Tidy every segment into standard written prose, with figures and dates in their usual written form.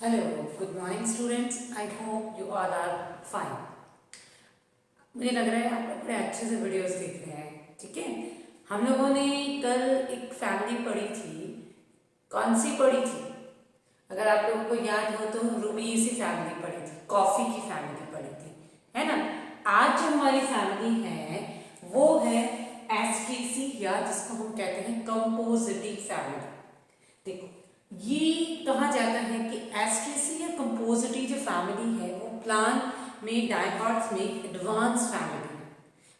Hello, good morning students. I hope you all are fine. मुझे लग रहा है आप लोग बड़े अच्छे से वीडियोस देख रहे हैं। ठीक है, हम लोगों ने कल एक फैमिली पढ़ी थी। कौन सी पढ़ी थी? अगर आप लोगों को याद हो तो रूबीसी फैमिली पढ़ी थी, कॉफ़ी की फैमिली पढ़ी थी, है ना। आज जो हमारी फैमिली है वो है एस्ट्रेसी, या जिसको हम कहते हैं कंपोजिटिव फैमिली। देखो, ये कहा जाता है कि एस्ट्रेसी या कंपोजिटी जो फैमिली है वो प्लांट में डायकॉट्स में एडवांस फैमिली है।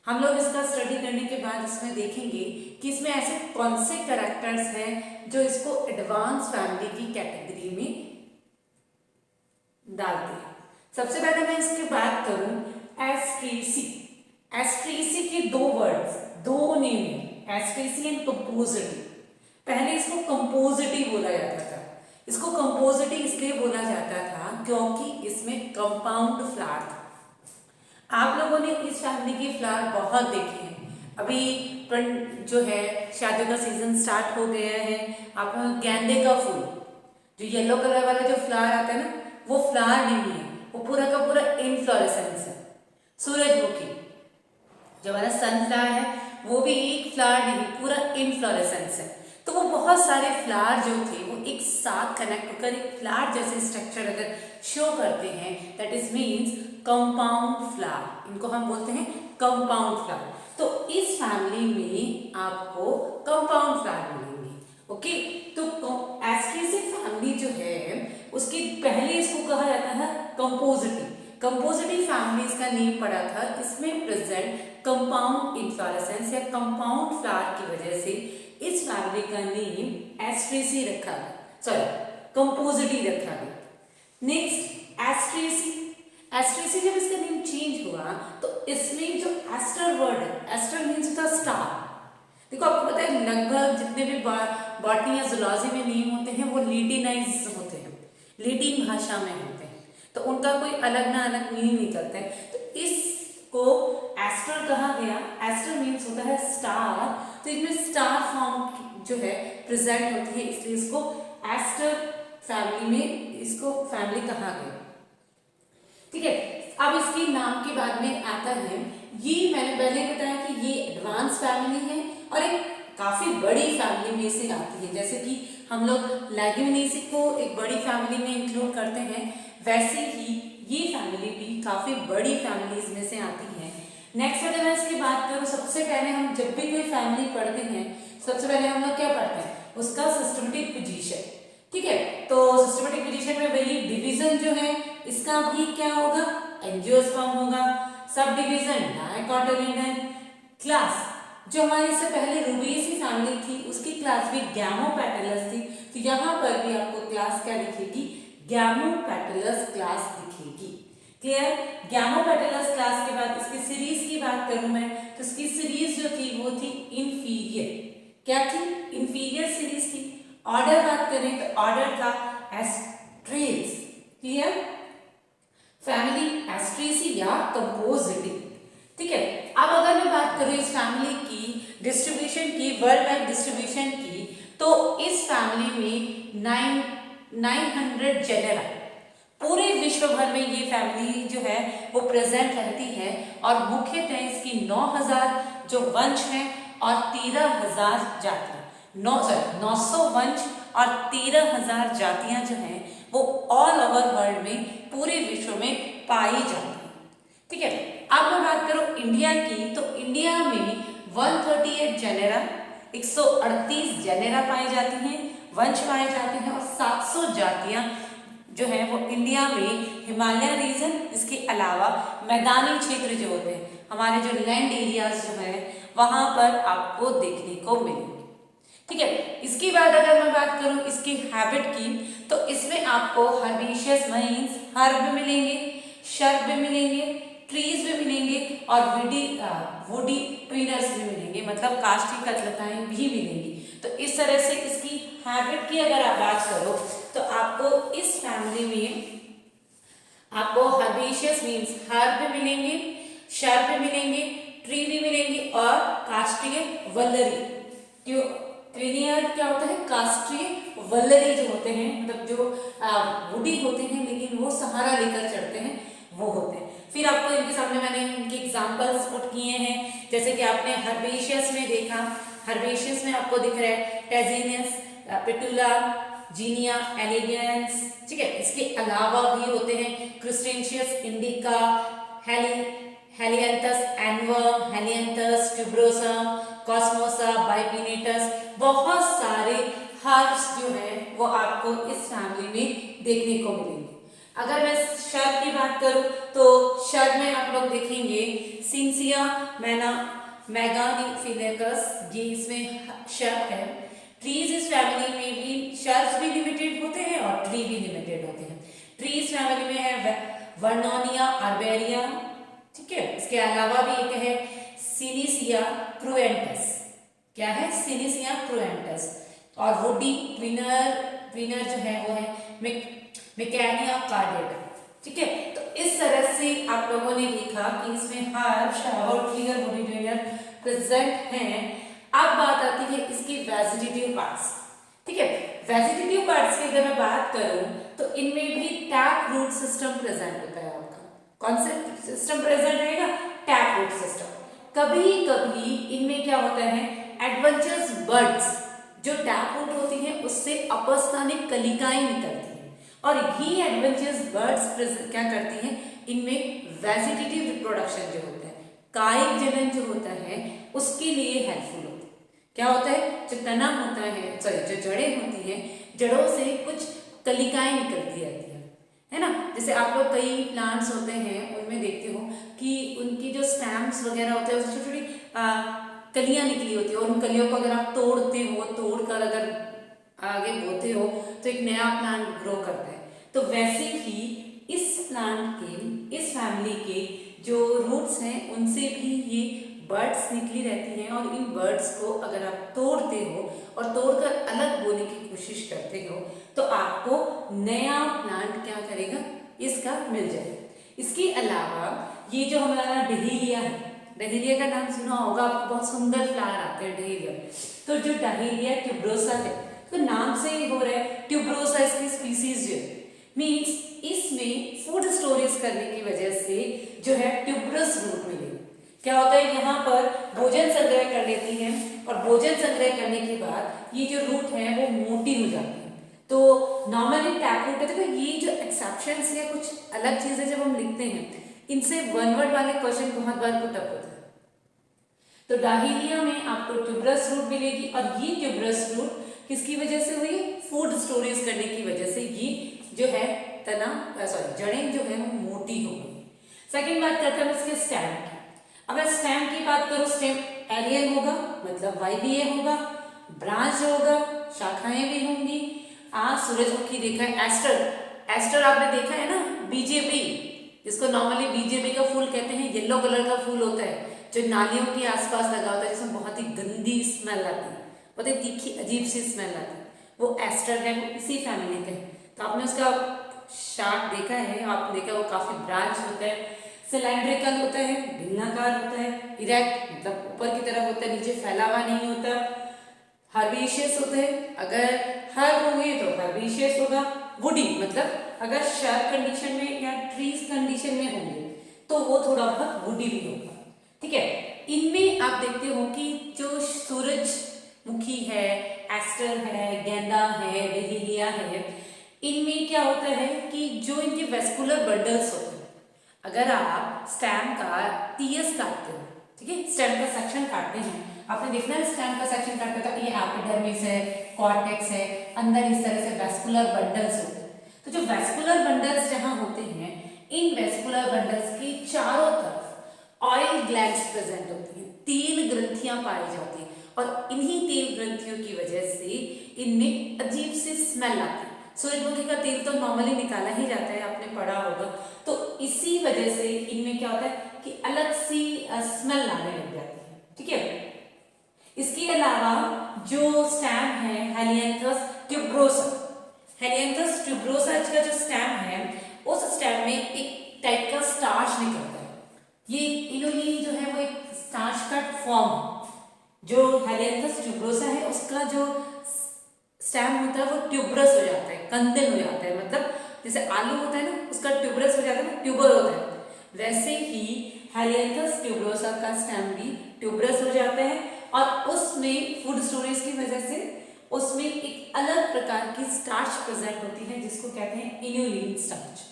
हम लोग इसका स्टडी करने के बाद इसमें देखेंगे कि इसमें ऐसे कौन से कैरेक्टर्स हैं जो इसको एडवांस फैमिली की कैटेगरी में डालते हैं। सबसे पहले मैं इसकी बात करूं एस्ट्रेसी। एस्ट्रेसी के दो वर्ड्स, दो नेम है, एस्ट्रेसी एंड कंपोजिटी। पहले इसको कंपोजिटी बोला जाता था। इसको कंपोजिटी इसलिए बोला जाता था क्योंकि इसमें कंपाउंड फ्लावर था। आप लोगों ने इस फैमिली के फ्लावर बहुत देखे हैं। अभी जो है शादियों का सीजन स्टार्ट हो गया है। आप गेंदे का फूल, जो येलो कलर वाला जो फ्लावर आता है ना, वो फ्लावर नहीं है, वो पूरा का पूरा इनफ्लोरेसेंस है। सूरजमुखी जो हमारा सनफ्लावर है वो भी एक फ्लावर नहीं, पूरा इनफ्लोरेसेंस है। तो वो बहुत सारे फ्लावर जो थे वो एक साथ कनेक्ट होकर एक फ्लावर जैसे स्ट्रक्चर अगर शो करते हैं, that is means compound flower. इनको हम बोलते हैं कंपाउंड फ्लावर। तो इस फैमिली में आपको कंपाउंड फ्लावर मिलेंगे। ओके, तो एस्ट्रेसी फैमिली जो है उसके पहले इसको कहा जाता है कंपोजिटी। कंपोजिटी फैमिली इसका नेम पड़ा था। इसमें प्रेजेंट कंपाउंड इन्फ्लोरेसेंस या कंपाउंड फ्लावर की वजह से इस फैमिली का नेम एस्ट्रेसी रखा गया, सॉरी कंपोजिटी रखा गया। नेक्स्ट एस्ट्रेसी। एस्ट्रेसी जब इसका नेम चेंज हुआ तो इसमें जो एस्टर वर्ड है, एस्टर मीन्स होता स्टार। देखो, आपको पता है लगभग जितने भी बॉटनी या जूलॉजी में नेम होते हैं वो लेटिनाइज होते हैं, लेटिन भाषा में होते हैं, तो उनका कोई अलग ना अलग मीनिंग निकलता है। तो इसको एस्टर कहा गया। एस्टर मीन्स होता है स्टार, तो इसमें स्टार फॉर्म जो है प्रेजेंट होती है, इसलिए इसको एस्टर फैमिली में इसको फैमिली कहा गया। ठीक है, अब इसके नाम के बाद में आता है, ये मैंने पहले बताया कि ये एडवांस फैमिली है और एक काफी बड़ी फैमिली में से आती है। जैसे कि हम लोग लेग्यूमिनेसी को एक बड़ी फैमिली में इंक्लूड करते हैं, वैसे ही ये फैमिली भी काफी बड़ी फैमिलीज में से आती है। नेक्स्ट अगर मैं इसकी बात करूं, सबसे पहले हम जब भी कोई फैमिली पढ़ते हैं सबसे पहले हम लोग क्या पढ़ते हैं, उसका सिस्टमेटिक पोजीशन। ठीक है, तो सिस्टमेटिक पोजीशन में वही डिवीजन जो है इसका भी क्या होगा, एंजियोस्पर्म होगा। Sub division डायकोटिलेडन। क्लास जो हमारी इससे पहले रूबीसी फैमिली थी उसकी क्लास भी गैमोपेटलस थी, तो यहाँ पर भी आपको क्लास क्या दिखेगी, गैमोपेटलस क्लास दिखेगी। क्लियर? गैमोपेटलस क्लास के बाद इसकी सीरीज की बात करूं मैं तो इसकी सीरीज जो थी वो थी इंफीरियर। क्या थी? इंफीरियर सीरीज थी। ऑर्डर बात करें तो ऑर्डर था एस्ट्रेस। क्लियर? फैमिली एस्ट्रेसी या कंपोजिटी। ठीक है, अब अगर मैं बात करूं इस फैमिली की डिस्ट्रीब्यूशन की, वर्ल्ड वाइड डिस्ट्रीब्यूशन की, तो इस फैमिली में 900 जेनेरा, पूरे विश्व भर में ये फैमिली जो है वो प्रेजेंट रहती है और मुख्यतः इसकी 9000 जो वंश हैं और 13000 जातियां, 900 वंश और 13000 जातियां जो हैं वो ऑल ओवर वर्ल्ड में, पूरे विश्व में पाई जाती है। ठीक है, अब मैं बात करूं इंडिया की, तो इंडिया में 138 जेनेरा, 138 जेनेरा पाई जाती हैं, वंश पाए जाते हैं और 700 जातियां जो है वो इंडिया में हिमालय रीजन, इसके अलावा मैदानी क्षेत्र जो होते हैं, हमारे जो लैंड एरियाज जो है वहां पर आपको देखने को मिलेंगे। ठीक है, इसके बाद अगर मैं बात करूं इसकी हैबिट की, तो इसमें आपको हर्बेशियस मीन्स हर्ब मिलेंगे, शर्ब भी मिलेंगे, ट्रीज भी मिलेंगे और वुडी ट्विनर्स भी मिलेंगे, मतलब काष्ठी कठलताएं भी मिलेंगी। तो इस तरह से इसकी हैबिट की अगर आप बात करो तो आपको इस फैमिली में आपको हर्बेशियस मीन्स हर्ब भी मिलेंगे, शर्ब भी मिलेंगे, ट्री भी मिलेंगे और काष्ठीय वल्लरी। ट्विनियर क्या होता है? काष्ठीय वल्लरी जो होते हैं, मतलब जो वुडी होते हैं लेकिन वो सहारा लेकर चढ़ते हैं, वो होते हैं। फिर आपको इनके सामने मैंने इनके एग्जाम्पल्स पुट किए हैं, जैसे कि आपने हर्बेशियस में देखा, हर्बेशियस में आपको दिख रहा है टेजिनियस, पेटुला, जीनिया, एलिगेंस, ठीक है। इसके अलावा भी होते हैं क्रिस्टेंशियस इंडिका, हेलियंथस एनवर्म, हेलियंथस ट्यूबरोसा, कॉस्मोसा, बाइपिनेटस, बहुत सारे हर्ब्स जो है वो आपको इस फैमिली में देखने को मिलेंगे। अगर मैं शर्ट की बात करूं तो शर्ट में आप लोग देखेंगे सिंसिया मेगानिफिलेकस, ये इसमें शर्ट है। ट्रीज इस फैमिली में भी शर्ट्स भी लिमिटेड होते हैं और ट्री भी लिमिटेड होते हैं। ट्रीज फैमिली में है वर्नोनिया अर्बेरिया, ठीक है। इसके अलावा भी एक है सिनिसिया क्रुएंटस, क्या है सिनिसिया क्रुएंटस, और वुडी ट्विनर जो है वो है मेकेनिया कार्डेटा, ठीक है। तो इस तरह से आप लोगों ने देखा कि इसमें herb, shower, trigger, woody twiner present हैं। अब बात आती है इसकी वेजिटेटिव पार्ट्स, ठीक है। वेजिटेटिव पार्ट्स की अगर मैं बात करूं तो इनमें भी टैप रूट सिस्टम प्रेजेंट होता है। आपका कौन सा सिस्टम प्रेजेंट रहेगा? Tap root system. कभी कभी इनमें क्या होता है, एडवेंचरस बर्ड्स जो टैप रूट होती है उससे अपस्थानिक कलिकाएं निकलती हैं, और ये एडवेंचरस बर्ड्स क्या करती हैं, इनमें वेजिटेटिव रिप्रोडक्शन जो होता है, कायिक जनन जो होता है उसके लिए हेल्पफुल होता है। क्या होता है, जो तना होता है, सॉरी जो जड़ें होती हैं, जड़ों से कुछ कलिकाएं निकलती रहती है ना। जैसे आप लोग कई प्लांट्स होते हैं उनमें देखते हो कि उनकी जो स्टैम्स वगैरह होते हैं उसमें छोटी छोटी कलियां निकली होती है, और उन कलियों को अगर आप तोड़ते हो, तोड़कर अगर आगे बोते हो तो एक नया प्लांट ग्रो करता है। तो वैसे ही इस प्लांट के, इस फैमिली के जो रूट्स हैं उनसे भी ये बर्ड्स निकली रहती हैं, और इन बर्ड्स को अगर आप तोड़ते हो और तोड़कर अलग बोने की कोशिश करते हो तो आपको नया प्लांट क्या करेगा, इसका मिल जाएगा। इसके अलावा ये जो हमारा डहेलिया है, डहेलिया का नाम सुना होगा आपको, बहुत सुंदर फ्लावर आते हैं डहेलिया। तो जो डहेलिया ट्यूबरोसा है, तो नाम से ही हो रहा है ट्यूबरोसा इसकी स्पीसीज जो मीन्स इसमें फूड स्टोरेज करने की वजह से जो है ट्यूबरस रूट मिलेगी। क्या होता है, यहाँ पर भोजन संग्रह कर लेती है, और भोजन संग्रह करने के बाद ये जो रूट है वो मोटी हो जाती है। तो नॉर्मली टैप रूट है, तो ये जो एक्सेप्शंस या कुछ अलग चीजें जब हम लिखते हैं इनसे वन वर्ड वाले क्वेश्चन बहुत बार पुट अप होता है। तो डहेलिया में आपको ट्यूबरस रूट मिलेगी, और ये ट्यूबरस रूट किसकी वजह से हुई, फूड स्टोरेज करने की वजह से ये जो है तना जड़ें जो है वो मोटी हो गई। सेकेंड बात करते हैं इसके स्टेम की। अगर स्टेम की बात करो, स्टेम एरियल होगा, मतलब वायवीय होगा, ब्रांच होगा, शाखाएं भी होंगी। सूरजमुखी देखा है, एस्टर आपने देखा है ना, बीजेपी जिसको नॉर्मली बीजेपी का फूल कहते हैं, येलो कलर का फूल होता है जो नालियों के आसपास लगा होता है, जिसमें बहुत ही गंदी स्मेल आती है, बहुत ही तीखी अजीब सी स्मेल आती है, वो एस्टर है, वो इसी फैमिली का है। तो आपने उसका शार्ट देखा है, आपने देखा वो काफी ब्रांच होता है, सिलेंड्रिकल होता है, भिन्नाकार होता है, इरेक्ट मतलब ऊपर की तरफ होता है, नीचे फैला हुआ नहीं होता, हर्बेशियस होता है, अगर हर्ब होंगे तो हर्बेशियस होगा, वुडी मतलब अगर शर्प कंडीशन में या ट्रीज कंडीशन में होंगे तो वो थोड़ा बहुत वुडी भी होगा, ठीक है। इनमें आप देखते हो कि जो सूरजमुखी है, एस्टर है, गेंदा है, डहेलिया है, इनमें क्या होता है कि जो इनके वेस्कुलर बंडल्स होते हैं, अगर आप स्टेम का टीएस काटते हो, ठीक है, स्टेम का सेक्शन काटते हैं, आपने देखना है स्टेम का सेक्शन काटते तो ये एपिडर्मिस है, कॉर्टेक्स है, अंदर इस तरह से वेस्कुलर बंडल्स होते हैं। तो जो वेस्कुलर बंडल्स जहां होते हैं, इन वेस्कुलर बंडल्स के चारों तरफ ऑयल ग्लैंड्स प्रेजेंट होती हैं, तेल ग्रंथियां पाई जाती हैं, और इन्हीं तेल ग्रंथियों की वजह से इनमें अजीब सी स्मेल आती है। सूरजमुखी का तेल तो नॉर्मली निकाला ही जाता है, आपने पढ़ा होगा, तो इसी वजह से इनमें क्या होता है कि अलग सी स्मेल आने लग जाती है, ठीक है। इसके अलावा जो स्टेम है हेलियंथस ट्यूबरोसा, हेलियंथस ट्यूबरोसा का जो स्टेम है, उस स्टेम में एक टाइप का स्टार्च निकलता है। ये इन्होंने जो है वो एक स्टार्च का फॉर्म, जो हेलियंथस ट्यूबरोसा है उसका जो स्टेम होता है वो ट्यूबरस हो जाता है, कंदन हो जाता है, मतलब जैसे आलू होता है ना उसका ट्यूबरस हो जाता है ना, ट्यूबर होता है, वैसे ही हेलियांथस ट्यूबरोसा का स्टेम भी ट्यूबरस हो जाता है और उसमें फूड स्टोरेज की वजह से उसमें एक अलग प्रकार की स्टार्च प्रेजेंट होती है जिसको कहते हैं इन्युलिन स्टार्च।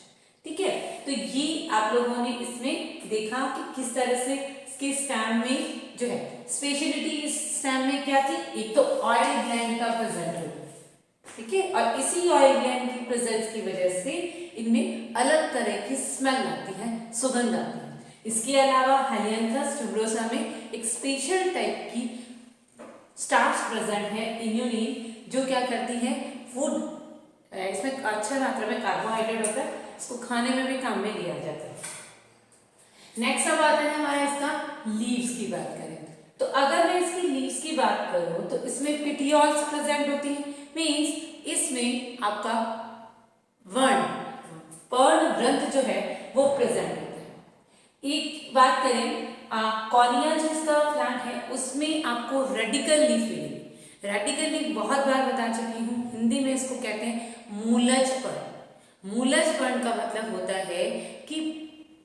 ठीक है, तो ये आप लोगों ने इसमें देखा कि किस तरह से इसके स्टेम में जो है स्पेशलिटी इस स्टेम में क्या थी, एक तो ऑयल ग्लैंड का प्रेजेंट होगा, ठीक है, और इसी ऑयल ग्लैंड की प्रेजेंस की वजह से इनमें अलग तरह की स्मेल आती है, सुगंध आती है। इसके अलावा हेलियांथस ट्यूबरोसा में एक स्पेशल टाइप की स्टार्च प्रेजेंट है इन्युलिन, जो क्या करती है फूड, इसमें अच्छा मात्रा में कार्बोहाइड्रेट होता है, इसको खाने में भी काम में लिया जाता है। नेक्स्ट अब आता है हमारा इसका लीव्स की बात करें तो अगर मैं इसकी लीव्स की बात करूं तो इसमें पिटियोल्स प्रेजेंट होती है, मींस इसमें आपका पर्णवृंत जो है वो प्रेजेंट होता है। एक बात करें कॉनिया जो इसका प्लांट है उसमें आपको रेडिकल लीफ मिलेगी। रेडिकल लीफ बहुत बार बता चुकी हूँ, हिंदी में इसको कहते हैं मूलज पर्ण। मूलज पर्ण का मतलब होता है कि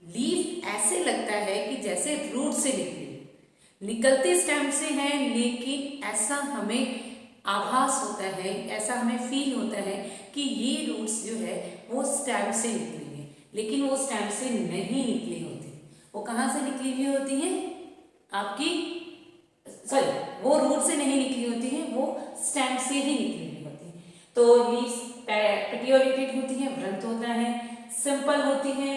लीफ ऐसे लगता है कि जैसे रूट से निकलते स्टेम से है, लेकिन ऐसा हमें आभास होता है, ऐसा हमें फील होता है कि ये रूट्स जो है वो स्टेम से निकली है, लेकिन वो स्टेम से नहीं निकली होती। वो कहाँ से निकली हुई होती है आपकी, सॉरी, वो रूट से नहीं निकली होती है, वो स्टेम से ही निकली हुई होती है। तो लीव्स पेटियोलेटेड होती है, वृंत होता है, सिंपल होती है,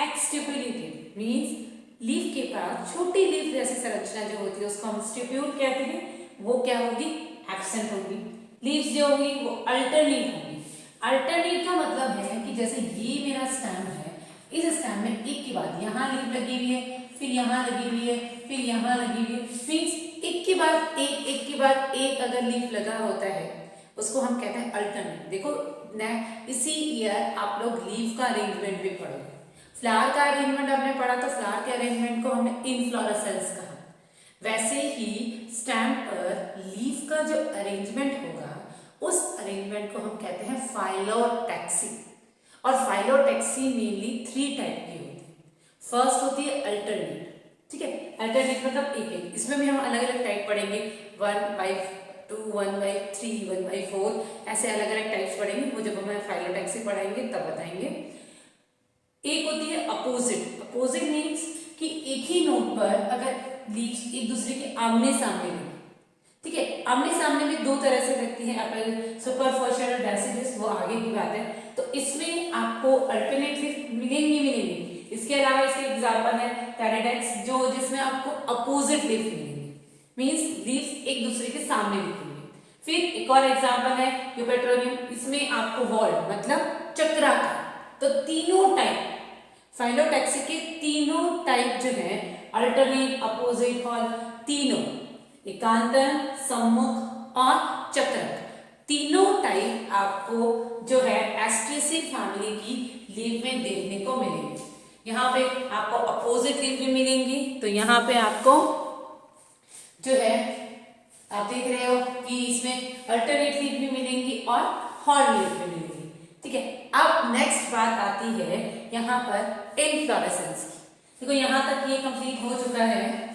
एक्सटिपुलेटेड मींस लीफ के पास छोटी लीफ जैसी संरचना जो होती है उसको हम स्टिप्यूल कहते हैं, वो क्या होगी, एब्सेंट होगी। लीव्स जो होगी वो अल्टरनेट होगी। अल्टरनेट का मतलब है कि जैसे ये मेरा स्टेम है, इस स्टेम में एक के बाद यहाँ लीफ लगी हुई है, फिर यहाँ लगी हुई है, फिर यहाँ लगी हुई है, मींस एक के बाद एक, एक के बाद एक अगर लीफ लगा होता है उसको हम कहते हैं अल्टरनेट। देखो न इसी ईयर आप लोग लीफ का अरेंजमेंट भी पढ़ोगे, फ्लावर का अरेंजमेंट आपने पढ़ा तो फ्लावर के अरेंजमेंट को हमने इनफ्लोरेसेंस कहा। वैसे ही स्टेम पर लीफ का जो अरेंजमेंट होगा उस अरेंजमेंट को हम कहते हैं फाइलोटैक्सी। और फाइलोटैक्सी मेनली 3 टाइप की होती है। फर्स्ट होती है अल्टरनेट, ठीक है, अल्टरनेट मतलब एक एक, इसमें भी हम अलग अलग टाइप पढ़ेंगे, 1/2, 1/3, 1/4 ऐसे अलग अलग टाइप्स पढ़ेंगे, वो जब हमें फाइलोटैक्सी पढ़ाएंगे तब बताएंगे। एक होती है अपोजिट। अपोजिट मीन्स कि एक ही नोट पर अगर लीव्स एक दूसरे के आमने सामने लगे, ठीक है, आमने सामने में 2 तरह से लगती है, एप्पल सुपरफिशियल और डेसिडस, वो आगे की बात है। तो इसमें आपको अल्टरनेट लीफ मिलेंगी। इसके अलावा इसके एग्जांपल है टेराडेक्स, जो जिसमें आपको अपोजिट लीफ मिलेंगे, मींस लीव्स एक दूसरे के सामने निकलेंगे। फिर एक और एग्जांपल है यूपेट्रोनियम, इसमें आपको वॉल्ड मतलब चक्राकार। तो तीनों टाइप फाइलोटैक्सी के तीनों टाइप जो है अल्टरनेट, अपोजिट और तीनों एकांतर, सम्मुख और चक्र, तीनों टाइप आपको जो है एस्ट्रेसी फैमिली की लीफ में देखने को मिलेंगे। यहाँ पे आपको अपोजिट लीफ भी मिलेंगी, तो यहाँ पे आपको जो है आप देख रहे हो कि इसमें अल्टरनेट लीफ भी मिलेंगी और हॉर्न लीफ भी मिलेंगी, ठीक है। अब नेक्स्ट बात आती है यहाँ पर इनफ्लोरेसेंस की। देखो यहाँ तक ये कंप्लीट हो चुका है,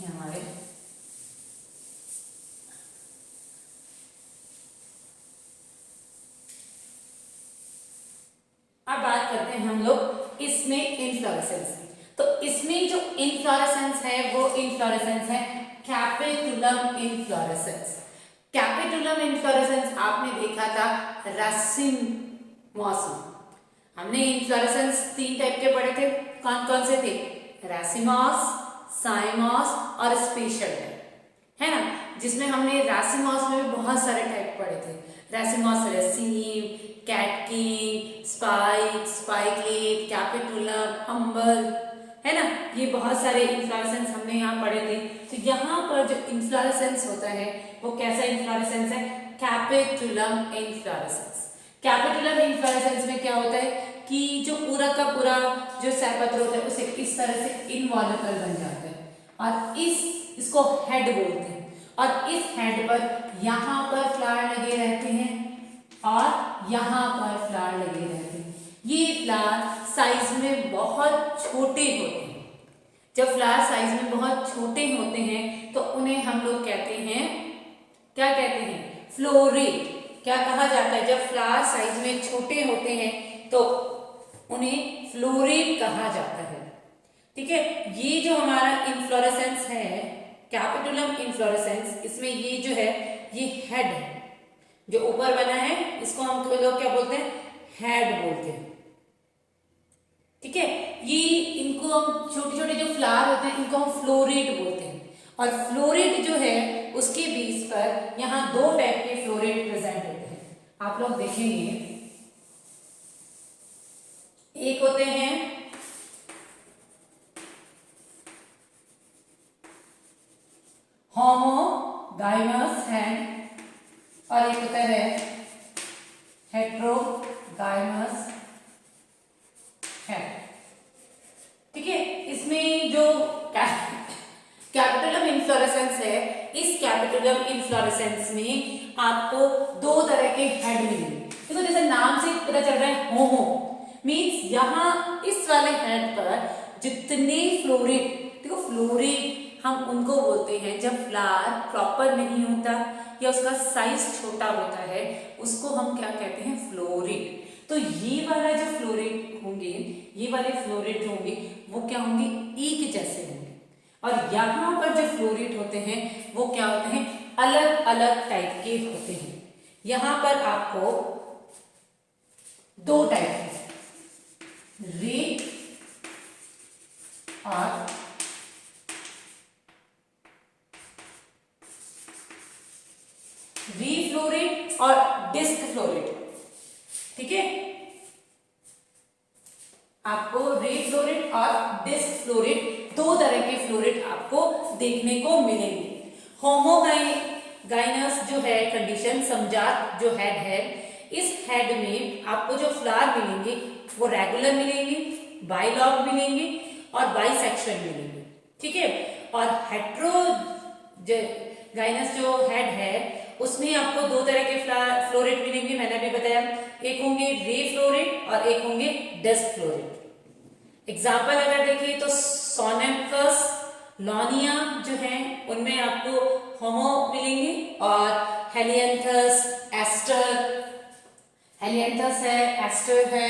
हमारे अब बात करते हैं हम लोग इसमें इनफ्लोरेसेंस की। तो इसमें जो इनफ्लोरेसेंस है वो इनफ्लोरेसेंस है कैपिटुलम इनफ्लोरेसेंस। कैपिटुलम इनफ्लोरेसेंस आपने देखा था रासिमॉस में। हमने इनफ्लोरेसेंस 3 टाइप के पढ़े थे, कौन कौन से थे, रासिमॉस, साइमॉस और स्पेशल है ना, जिसमें हमने रासिमॉस में भी बहुत सारे टाइप पढ़े थे, रासिमॉस रेसीम, कैटकिंग, स्पाइक, स्पाइकलेट, कैपिटुलम, अंबल, है ना, ये बहुत सारे इन्फ्लोरेसेंस हमने यहाँ पढ़े थे। तो यहाँ पर जो इन्फ्लोरेसेंस होता है वो कैसा इन्फ्लोरेसेंस है, कैपिटुलम इन्फ्लोरेसेंस। कैपिटुलम इन्फ्लोरेसेंस में क्या होता है कि जो पूरा का पूरा जो सैपत्र होता है उसे इस तरह से इनवॉल्यूकल बन जाता है और इसको हेड बोलते हैं। और इस हेड पर यहाँ पर फ्लावर लगे रहते हैं और यहाँ पर फ्लावर लगे रहते हैं। ये फ्लावर साइज में बहुत छोटे होते हैं। जब फ्लावर साइज में बहुत छोटे होते हैं तो उन्हें हम लोग कहते हैं, क्या कहते हैं, फ्लोरेट। क्या कहा जाता है, जब फ्लावर साइज में छोटे होते हैं तो उन्हें फ्लोरेट कहा जाता है। ठीक है, ये जो हमारा इन्फ्लोरेसेंस है, कैपिटुलम इन्फ्लोरेसेंस, इसमें ये जो है ये हेड है जो ऊपर बना है, इसको हम लोग क्या बोलते हैं, हेड बोलते हैं। ठीक है, ये इनको हम छोटे छोटे जो फ्लावर होते हैं इनको हम फ्लोरेट बोलते हैं। और फ्लोरेट जो है उसके बीच पर यहाँ दो टाइप के फ्लोरेट प्रेजेंट होते हैं। आप लोग देखेंगे, एक होते हैं होमोगाइमस हेड और एक होता है हेट्रोगाइमस हेड। ठीक है, इसमें जो कैपिटुलम इन्फ्लोरेसेंस है, इस कैपिटुलम इन्फ्लोरेसेंस में आपको दो तरह के हेड मिलेंगे। देखो जैसे नाम से पता चल रहा है, होमो मीन्स यहाँ इस वाले हेड पर जितने फ्लोरेट, देखो फ्लोरेट हम उनको बोलते हैं जब फ्लावर प्रॉपर नहीं होता या उसका साइज छोटा होता है, उसको हम क्या कहते हैं, फ्लोरेट। तो ये वाला जो फ्लोरेट होंगे, ये वाले फ्लोरेट जो होंगे वो क्या होंगे, एक जैसे होंगे। और यहाँ पर जो फ्लोरेट होते हैं वो क्या होते हैं, अलग अलग टाइप के होते हैं। यहाँ पर आपको दो टाइप के, रे और री फ्लोरेट और डिस्क फ्लोरेट। ठीक है, आपको रे फ्लोरेट और डिस्क फ्लोरेट, दो तरह के फ्लोरेट आपको देखने को मिलेंगे। होमोगाइनस जो है कंडीशन, समजात जो हेड है, इस हेड में आपको जो फ्लावर मिलेंगे वो रेगुलर मिलेंगे, बाइलॉग मिलेंगे और बाइसेक्शन मिलेंगे। ठीक है, और हेट्रोगाइनस जो हेड है उसमें आपको दो तरह के फ्लोरेट मिलेंगे, मैंने अभी बताया, एक होंगे रे फ्लोरेट और एक होंगे डिस्क फ्लोरेट। एग्जाम्पल अगर देखिए तो सोनेमकस, लॉनिया जो है उनमें आपको होमो मिलेंगे, और हेलियंथस, एस्टर, हेलियंथस है, एस्टर है,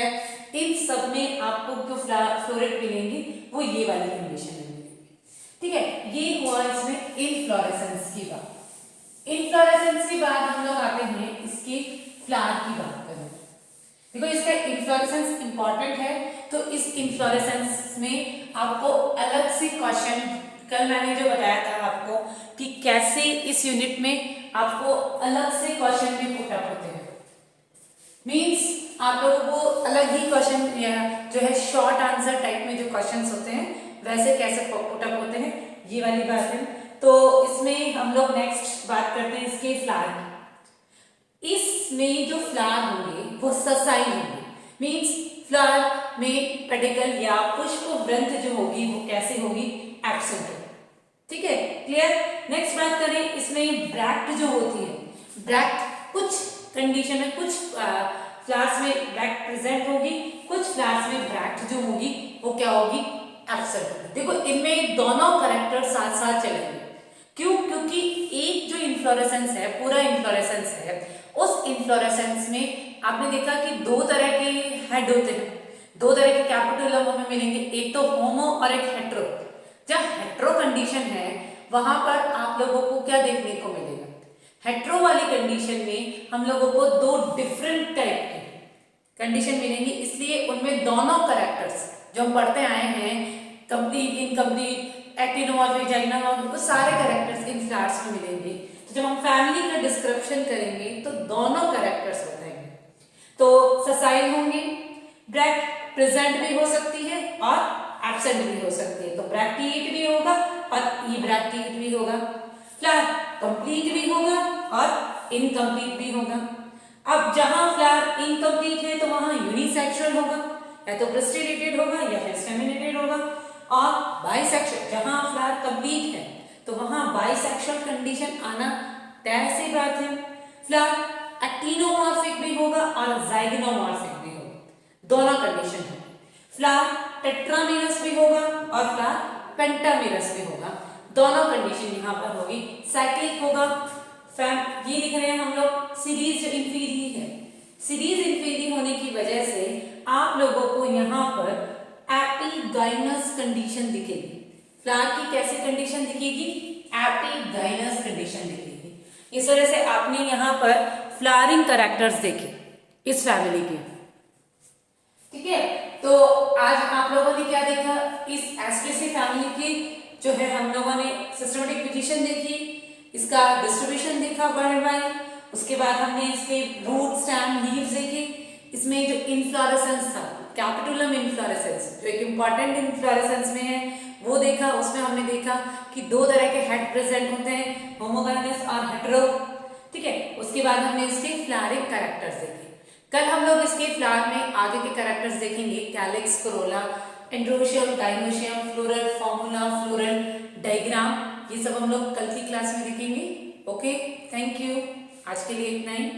इन सब में आपको जो फ्लोरेट मिलेंगे वो ये वाली कंडीशन में मिलेंगे। ठीक है, ये हुआ इसमें इनफ्लोरेसेंस की बात। इनफ्लोरेसेंस के बाद हम लोग आते हैं इसके फ्लावर की बात करें। देखो इसका इनफ्लोरेसेंस इंपॉर्टेंट है, तो इस इनफ्लोरेसेंस में आपको अलग से क्वेश्चन, कल मैंने जो बताया था आपको कि कैसे इस यूनिट में आपको अलग से क्वेश्चन भी पुट अप होते हैं। मीन्स आप लोगों को अलग ही क्वेश्चन जो है शॉर्ट आंसर टाइप में जो क्वेश्चंस होते हैं वैसे कैसे पुट अप होते हैं, ये वाली बात है। तो इसमें हम लोग नेक्स्ट बात करते हैं इसके फ्लावर की। इसमें जो फ्लावर होंगे वो ससाइल होंगे, मीन्स फ्लावर में पेडिकल या पुष्प वृंत जो होगी वो कैसे होगी, एब्सेंट होगी। ठीक है, क्लियर। नेक्स्ट बात करें, इसमें ब्रैक्ट जो होती है, ब्रैक्ट कुछ कंडीशन में, कुछ फ्लावर्स में ब्रैक्ट प्रेजेंट होगी, कुछ फ्लावर्स में ब्रैक्ट जो होगी वो क्या होगी, एब्सेंट होगी। देखो इनमें दोनों कैरेक्टर साथ साथ चलेंगे। क्यों? क्योंकि एक जो इन्फ्लोरेसेंस है, पूरा इन्फ्लोरेसेंस है, उस इन्फ्लोरेसेंस में आपने देखा कि दो तरह के हेड होते हैं, दो तरह के कैपिटुलम हमें मिलेंगे, एक तो होमो और एक हेट्रो। जब हेट्रो कंडीशन है वहां पर आप लोगों को क्या देखने को मिलेगा, हेट्रो वाली कंडीशन में हम लोगों को दो डिफरेंट टाइप के कंडीशन मिलेंगी, इसलिए उनमें दोनों कैरेक्टर्स जो हम पढ़ते आए हैं, कंप्लीट, इनकम्प्लीट, एक्टिनोमॉर्फिक, जाइगोमॉर्फिक, वो सारे कैरेक्टर्स इन फ्लावर्स में मिलेंगे। तो जब हम फैमिली का डिस्क्रिप्शन करेंगे तो दोनों कैरेक्टर्स बताएंगे। तो ससाइल होंगे, ब्रैक्ट प्रेजेंट भी हो सकती है और एब्सेंट भी हो सकती है, तो ब्रैक्टिएट भी होगा और इब्रैक्टिएट भी होगा, फ्लावर कंप्लीट भी होगा और इनकम्प्लीट भी होगा। अब जहां फ्लावर इनकम्प्लीट है तो वहां यूनिसेक्सुअल होगा, या तो ब्रेस्टिडेटेड होगा या फिर सेमिनेटेड होगा, और बाइसेक्सुअल जहां फ्लावर कंप्लीट है तो वहां बाइसेक्सुअल कंडीशन आना तय सी बात है। फ्लावर एक्टिनोमॉर्फिक भी होगा और जाइगोनोमॉर्फिक भी होगा, दोनों कंडीशन है। फ्लावर टेट्रामेरस भी होगा और फ्लावर पेंटामेरस भी होगा, दोनों कंडीशन यहाँ पर होगी। साइक्लिक होगा। ये लिख रहे हैं हम लोग सीरीज इंफीरी है, सीरीज इंफीरी होने की वजह से आप लोगों को यहाँ पर एपिगाइनस कंडीशन दिखेगी। फ्लावर की कैसी कंडीशन दिखेगी? एपिगाइनस कंडीशन दिखेगी। इस वजह से आपने यहाँ पर फ्लावरिंग कैरेक्टर्स देखे इस फैमिली के, ठीक है। तो आज आप लोगों ने क्या देखा? इस एस्ट्रेसी फैमिली की जो है हम लोगों ने सिस्टमेटिक पोजीशन देखी, इसका डिस्ट्रीब्यूशन देखा वर्ल्ड वाइड, उसके बाद हमने इसके रूट स्टेम लीव्स देखे, इसमें जो इनफ्लोरेसेंस था कैपिटुलम इनफ्लोरेसेंस जो एक इम्पॉर्टेंट इनफ्लोरेसेंस में है वो देखा। उसमें हमने देखा कि दो तरह के हेड प्रेजेंट होते हैं, होमोगाइनस और हेटेरो, ठीक है। उसके बाद हमने इसके फ्लावरिंग कैरेक्टर्स देखे। कल हम लोग इसके फ्लावर में आगे के कैरेक्टर्स देखेंगे, calyx, Corolla, androecium, gynoecium, floral, formula, floral, diagram, ये सब हम लोग कल की क्लास में देखेंगे। Okay, thank you. आज के लिए इतना ही।